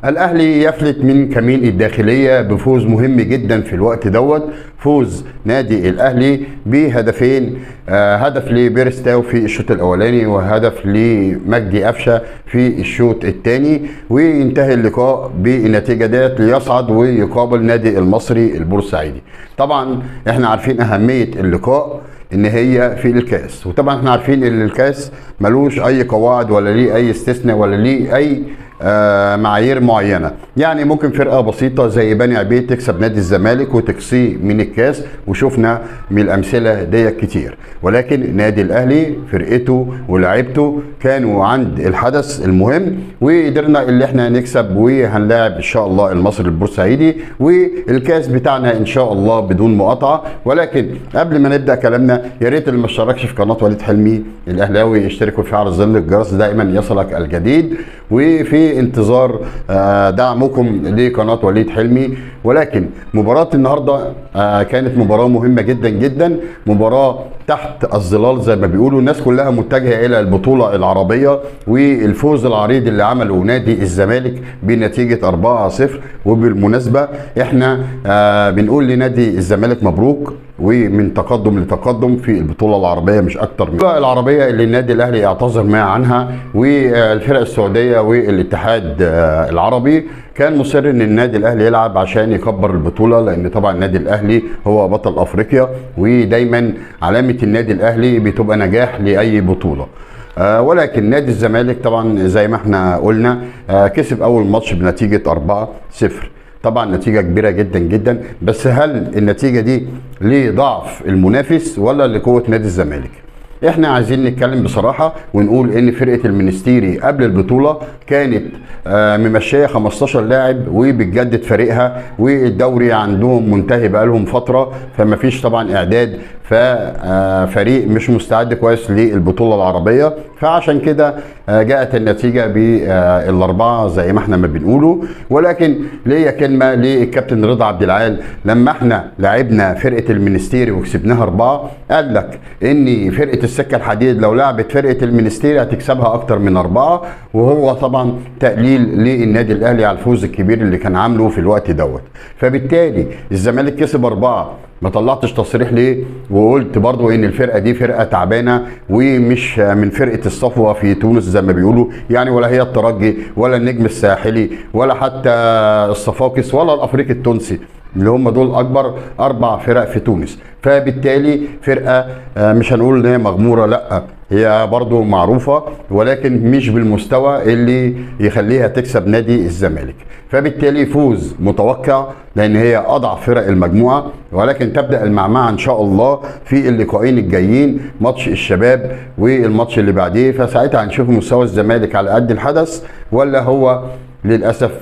الاهلي يفلت من كمين الداخليه بفوز مهم جدا في الوقت دوت. فوز نادي الاهلي بهدفين، هدف لبيرستاو في الشوط الاولاني وهدف لمجدي قفشه في الشوط الثاني، وينتهي اللقاء بالنتيجه ديت ليصعد ويقابل نادي المصري البورسعيدي. طبعا احنا عارفين اهميه اللقاء ان هي في الكاس، وطبعا احنا عارفين ان الكاس ملوش اي قواعد ولا ليه اي استثناء ولا ليه اي معايير معينه. يعني ممكن فرقه بسيطه زي بني عبيد تكسب نادي الزمالك وتقصيه من الكاس، وشفنا من الامثله ديت كتير، ولكن نادي الاهلي فرقته ولاعيبته كانوا عند الحدث المهم، وقدرنا اللي احنا نكسب، وهنلاعب ان شاء الله المصري البورسعيدي والكاس بتاعنا ان شاء الله بدون مقاطعه. ولكن قبل ما نبدا كلامنا، يا ريت اللي ما اشتركش في قناه وليد حلمي الاهلاوي يشترك ويفعل ظل الجرس دائما يصلك الجديد، وفي انتظار دعمكم لقناه وليد حلمي. ولكن مباراه النهارده كانت مباراه مهمه جدا جدا، مباراه تحت الظلال زي ما بيقولوا، الناس كلها متجهه الى البطوله العربيه، والفوز العريض اللي عمله نادي الزمالك بنتيجه 4-0. وبالمناسبه احنا بنقول لنادي الزمالك مبروك، ومن تقدم لتقدم في البطوله العربيه مش اكتر من البطوله العربيه اللي النادي الاهلي اعتذر ما عنها. والفرق السعوديه والاتحاد العربي كان مصر ان النادي الاهلي يلعب عشان يكبر البطوله، لان طبعا النادي الاهلي هو بطل افريقيا، ودايما علامه النادي الاهلي بتبقى نجاح لاي بطوله. ولكن نادي الزمالك طبعا زي ما احنا قلنا كسب اول ماتش بنتيجه 4-0. طبعا نتيجه كبيره جدا جدا، بس هل النتيجه دي لضعف المنافس ولا لقوه نادي الزمالك؟ احنا عايزين نتكلم بصراحه ونقول ان فرقه المنستيري قبل البطوله كانت ممشيه 15 لاعب وبتجدد فريقها، والدوري عندهم منتهي بقالهم فتره، فما فيش طبعا اعداد، ففريق مش مستعد كويس للبطوله العربيه. فعشان كده جاءت النتيجه بالاربعه زي ما احنا ما بنقوله. ولكن ليا كلمه للكابتن رضا عبد العال، لما احنا لعبنا فرقه المنستيري وكسبناها 4 قال لك ان فرقه السكه الحديد لو لعبت فرقه المنستيري هتكسبها اكتر من 4، وهو طبعا تقليل للنادي الاهلي على الفوز الكبير اللي كان عامله في الوقت دوت. فبالتالي الزمالك كسب 4، ما طلعتش تصريح ليه وقلت برضو ان الفرقه دي فرقه تعبانه ومش من فرقه الصفوه في تونس زي ما بيقولوا، يعني ولا هي الترجي ولا النجم الساحلي ولا حتى الصفاقس ولا الافريقي التونسي، اللي هم دول اكبر 4 فرق في تونس. فبالتالي فرقه مش هنقول ان هي مغموره، لا هي برضو معروفه، ولكن مش بالمستوى اللي يخليها تكسب نادي الزمالك. فبالتالي فوز متوقع لان هي اضعف فرق المجموعه، ولكن تبدا المعمعه ان شاء الله في اللقاءين الجايين، ماتش الشباب والماتش اللي بعديه، فساعتها هنشوف مستوى الزمالك على قد الحدث ولا هو للاسف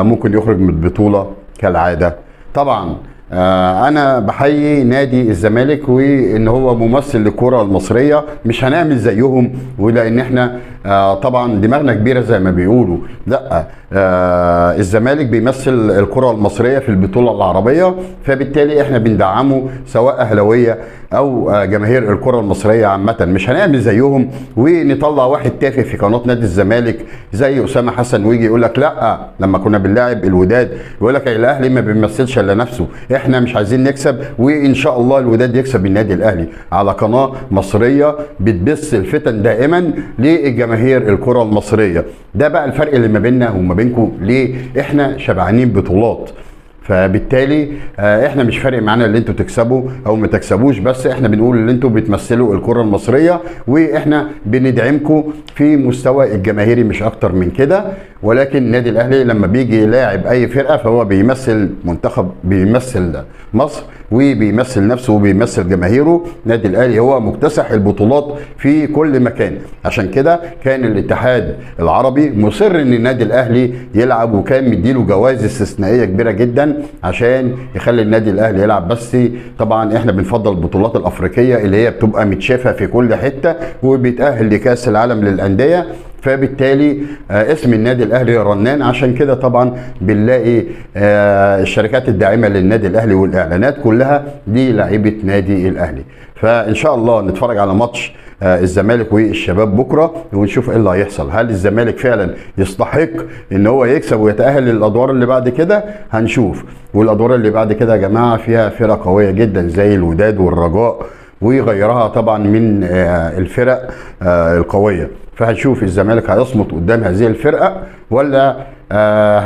ممكن يخرج من البطوله كالعاده. طبعا انا بحيي نادي الزمالك وان هو ممثل للكره المصريه، مش هنعمل زيهم ولان احنا طبعا دماغنا كبيره زي ما بيقولوا، لا الزمالك بيمثل الكره المصريه في البطوله العربيه، فبالتالي احنا بندعمه سواء اهلاويه او جماهير الكره المصريه عامه. مش هنعمل زيهم ونطلع واحد تافه في قناه نادي الزمالك زي اسامه حسن ويجي يقول لك لا لما كنا بنلاعب الوداد يقول لك الاهلي ما بيمثلش الا نفسه، احنا مش عايزين نكسب، وان شاء الله الوداد يكسب النادي الاهلي على قناه مصريه بتبث الفتن دائما للجماهير الكره المصريه. ده بقى الفرق اللي ما بيننا وما بينكم، ليه؟ احنا شبعانين بطولات، فبالتالي احنا مش فارق معانا اللي انتوا تكسبوا او ما تكسبوش، بس احنا بنقول اللي انتوا بتمثلوا الكره المصريه واحنا بندعمكم في مستوى الجماهيري مش اكتر من كده. ولكن النادي الاهلي لما بيجي يلاعب اي فرقه فهو بيمثل منتخب، بيمثل مصر وبيمثل نفسه وبيمثل جماهيره. النادي الاهلي هو مكتسح البطولات في كل مكان، عشان كده كان الاتحاد العربي مصر ان النادي الاهلي يلعب، وكان مديله جوائز استثنائيه كبيره جدا عشان يخلي النادي الاهلي يلعب. بس طبعا احنا بنفضل البطولات الافريقيه اللي هي بتبقى متشافه في كل حته وبيتاهل لكاس العالم للانديه، فبالتالي اسم النادي الاهلي رنان. عشان كده طبعا بنلاقي الشركات الداعمه للنادي الاهلي والاعلانات كلها دي لعيبه نادي الاهلي. فان شاء الله نتفرج على ماتش الزمالك والشباب بكره، ونشوف ايه اللي هيحصل. هل الزمالك فعلا يستحق ان هو يكسب ويتاهل للادوار اللي بعد كده؟ هنشوف. والادوار اللي بعد كده يا جماعه فيها فرق قويه جدا زي الوداد والرجاء وغيرها طبعا من الفرق القويه. فهنشوف الزمالك هيصمت قدام هذه الفرقه ولا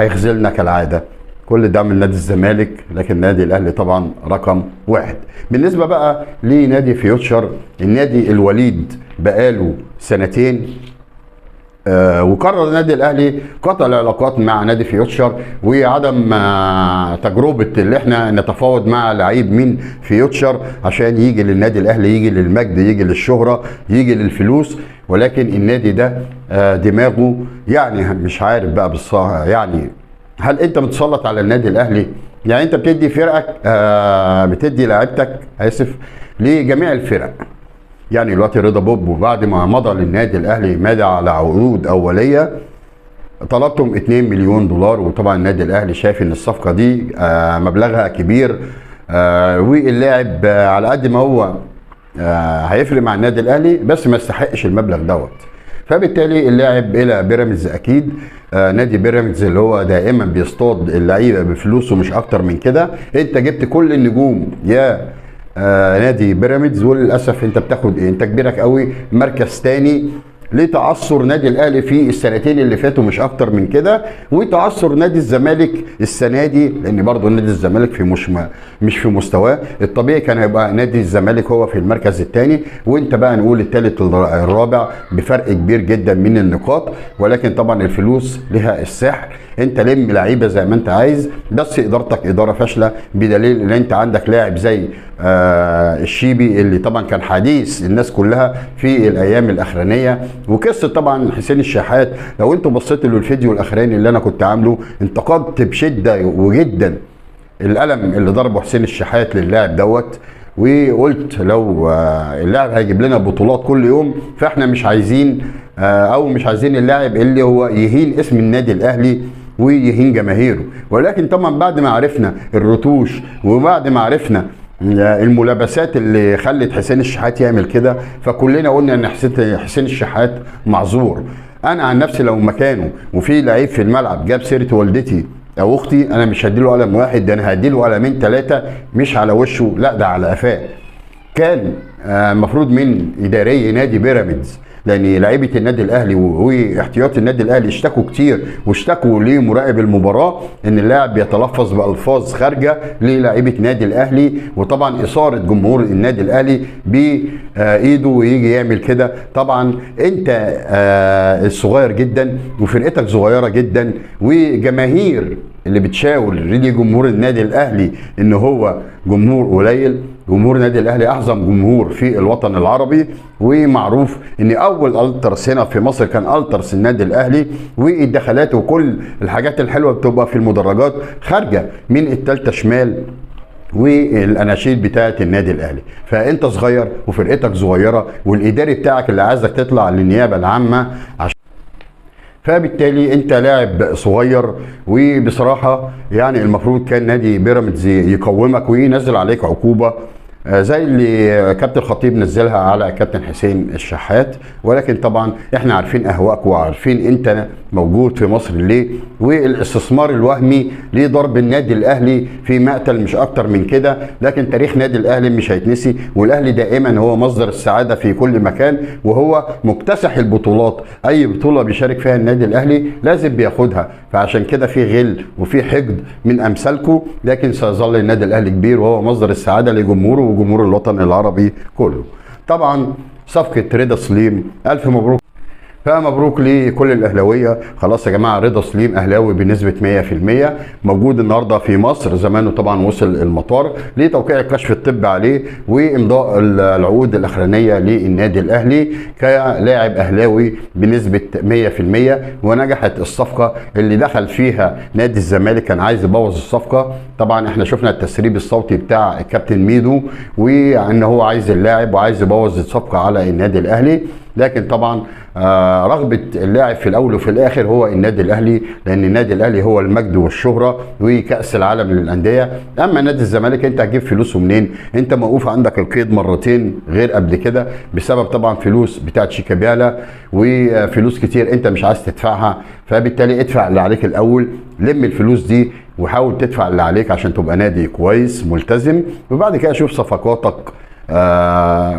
هيخذلنا كالعاده. كل ده من نادي الزمالك، لكن النادي الاهلي طبعا رقم واحد. بالنسبه بقى لنادي فيوتشر، النادي الوليد بقاله سنتين وقرر النادي الاهلي قطع العلاقات مع نادي فيوتشر وعدم تجربه اللي احنا نتفاوض مع لعيب من فيوتشر عشان يجي للنادي الاهلي، يجي للمجد، يجي للشهره، يجي للفلوس. ولكن النادي ده دماغه يعني مش عارف بقى بالصراحه، يعني هل انت متسلط على النادي الاهلي؟ يعني انت بتدي فرقك بتدي لاعيبتك لجميع الفرق. يعني دلوقتي رضا بوب بعد ما مضى للنادي الاهلي مضى على عقود اوليه طلبتم 2 مليون دولار، وطبعا النادي الاهلي شايف ان الصفقه دي مبلغها كبير، واللاعب على قد ما هو هيفرق مع النادي الاهلي بس ما يستحقش المبلغ دوت. فبالتالي اللاعب الى بيراميدز اكيد. نادي بيراميدز اللي هو دائما بيصطاد اللعيبه بفلوسه مش اكتر من كده. انت جبت كل النجوم يا نادي بيراميدز، وللاسف انت بتاخد ايه؟ انت كبيرك قوي مركز تاني لتعثر نادي الاهلي في السنتين اللي فاتوا مش اكتر من كده، وتعثر نادي الزمالك السنه دي، لان برضه نادي الزمالك في مش في مستواه الطبيعي. كان هيبقى نادي الزمالك هو في المركز الثاني وانت بقى نقول الثالث الرابع بفرق كبير جدا من النقاط. ولكن طبعا الفلوس لها السحر، انت لم لعيبه زي ما انت عايز، بس ادارتك اداره فاشله، بدليل ان انت عندك لاعب زي الشيبي اللي طبعا كان حديث الناس كلها في الايام الاخرانيه. وقصه طبعا حسين الشحات، لو انتوا بصيتوا للفيديو الاخراني اللي انا كنت عامله انتقدت بشده وجدا الالم اللي ضربه حسين الشحات للاعب دوت، وقلت لو اللاعب هيجيب لنا بطولات كل يوم فاحنا مش عايزين مش عايزين اللاعب اللي هو يهين اسم النادي الاهلي ويهين جماهيره. ولكن طبعا بعد ما عرفنا الرتوش وبعد ما عرفنا الملابسات اللي خلت حسين الشحات يعمل كده، فكلنا قلنا ان حسين الشحات معذور. انا عن نفسي لو مكانه وفي لعيب في الملعب جاب سيره والدتي او اختي، انا مش هديله قلم واحد، ده انا هديله قلمين ثلاثه، مش على وشه، لا ده على قفاه. كان المفروض من اداري نادي بيراميدز، لان لعيبه النادي الاهلي واحتياطي النادي الاهلي اشتكوا كتير واشتكوا لمراقب المباراه ان اللاعب بيتلفظ بالفاظ خارجه للاعيبه النادي الاهلي، وطبعا اثاره جمهور النادي الاهلي بايده ويجي يعمل كده. طبعا انت صغير جدا وفرقتك صغيره جدا، وجماهير اللي بتشاور لجمهور النادي الاهلي ان هو جمهور قليل. جمهور النادي الاهلي اعظم جمهور في الوطن العربي، ومعروف ان اول الترس هنا في مصر كان الترس النادي الاهلي، والدخلات وكل الحاجات الحلوه بتبقى في المدرجات خارجه من التالتة شمال والاناشيد بتاعه النادي الاهلي. فانت صغير وفرقتك صغيره والاداري بتاعك اللي عايزك تطلع للنيابه العامه فبالتالي انت لاعب صغير. وبصراحه يعني المفروض كان نادي بيراميدز يقومك وينزل عليك عقوبه زي اللي كابتن الخطيب نزلها على كابتن حسين الشحات. ولكن طبعا احنا عارفين اهواءك وعارفين انت موجود في مصر ليه، والاستثمار الوهمي لضرب النادي الاهلي في مقتل مش اكتر من كده. لكن تاريخ نادي الاهلي مش هيتنسي، والاهلي دائما هو مصدر السعاده في كل مكان، وهو مكتسح البطولات. اي بطوله بيشارك فيها النادي الاهلي لازم بياخدها، فعشان كده في غل وفي حقد من امثالكم. لكن سيظل النادي الاهلي كبير وهو مصدر السعاده لجمهوره وجمهور الوطن العربي كله. طبعا صفقه رضا سليم الف مبروك، فمبروك لكل الاهلاويه. خلاص يا جماعه رضا سليم اهلاوي بنسبه 100%، موجود النهارده في مصر. زمانه طبعا وصل المطار لتوقيع الكشف الطبي عليه وامضاء العقود الاخرانيه للنادي الاهلي كلاعب اهلاوي بنسبه 100%. ونجحت الصفقه اللي دخل فيها نادي الزمالك كان عايز يبوظ الصفقه. طبعا احنا شفنا التسريب الصوتي بتاع الكابتن ميدو وان هو عايز اللاعب وعايز يبوظ الصفقه على النادي الاهلي. لكن طبعا رغبه اللاعب في الاول وفي الاخر هو النادي الاهلي، لان النادي الاهلي هو المجد والشهره وكاس العالم للانديه. اما نادي الزمالك انت هتجيب فلوسه منين؟ انت موقوف عندك القيد مرتين غير قبل كده، بسبب طبعا فلوس بتاعت شيكابالا وفلوس كتير انت مش عايز تدفعها. فبالتالي ادفع اللي عليك الاول، لم الفلوس دي وحاول تدفع اللي عليك عشان تبقى نادي كويس ملتزم، وبعد كده شوف صفقاتك.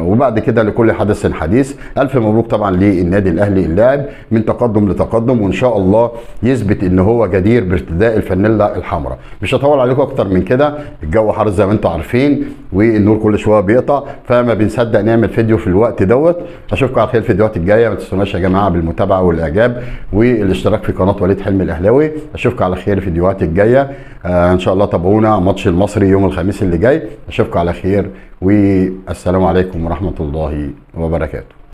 وبعد كده لكل حدث حديث. الف مبروك طبعا للنادي الاهلي، اللاعب من تقدم لتقدم، وان شاء الله يثبت ان هو جدير بارتداء الفانيلا الحمراء. مش هطول عليكم اكتر من كده، الجو حر زي ما انتم عارفين والنور كل شويه بيقطع، فما بنصدق نعمل فيديو في الوقت دوت. اشوفكم على خير الفيديوهات الجايه، ما تنسوناش يا جماعه بالمتابعه والاعجاب والاشتراك في قناه وليد حلمي الاهلاوي. اشوفكم على خير الفيديوهات الجايه. ان شاء الله تابعونا ماتش المصري يوم الخميس اللي جاي. اشوفكم على خير والسلام عليكم ورحمه الله وبركاته.